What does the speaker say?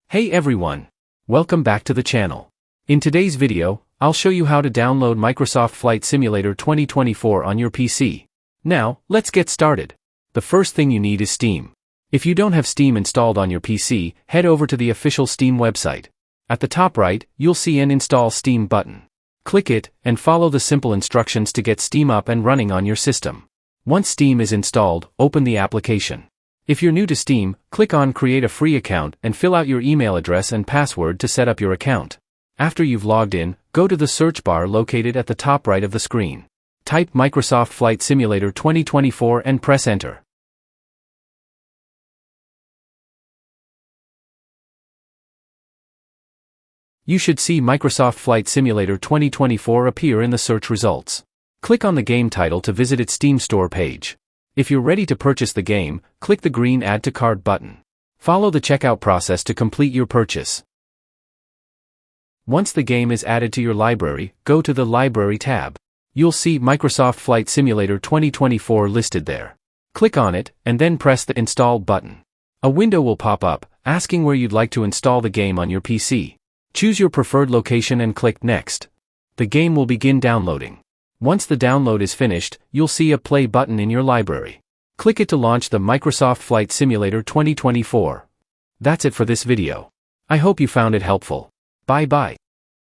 Hey everyone! Welcome back to the channel. In today's video, I'll show you how to download Microsoft Flight Simulator 2024 on your PC. Now, let's get started. The first thing you need is Steam. If you don't have Steam installed on your PC, head over to the official Steam website. At the top right, you'll see an Install Steam button. Click it, and follow the simple instructions to get Steam up and running on your system. Once Steam is installed, open the application. If you're new to Steam, click on Create a Free Account and fill out your email address and password to set up your account. After you've logged in, go to the search bar located at the top right of the screen. Type Microsoft Flight Simulator 2024 and press Enter. You should see Microsoft Flight Simulator 2024 appear in the search results. Click on the game title to visit its Steam store page. If you're ready to purchase the game, click the green Add to Cart button. Follow the checkout process to complete your purchase. Once the game is added to your library, go to the Library tab. You'll see Microsoft Flight Simulator 2024 listed there. Click on it, and then press the Install button. A window will pop up, asking where you'd like to install the game on your PC. Choose your preferred location and click Next. The game will begin downloading. Once the download is finished, you'll see a play button in your library. Click it to launch the Microsoft Flight Simulator 2024. That's it for this video. I hope you found it helpful. Bye-bye.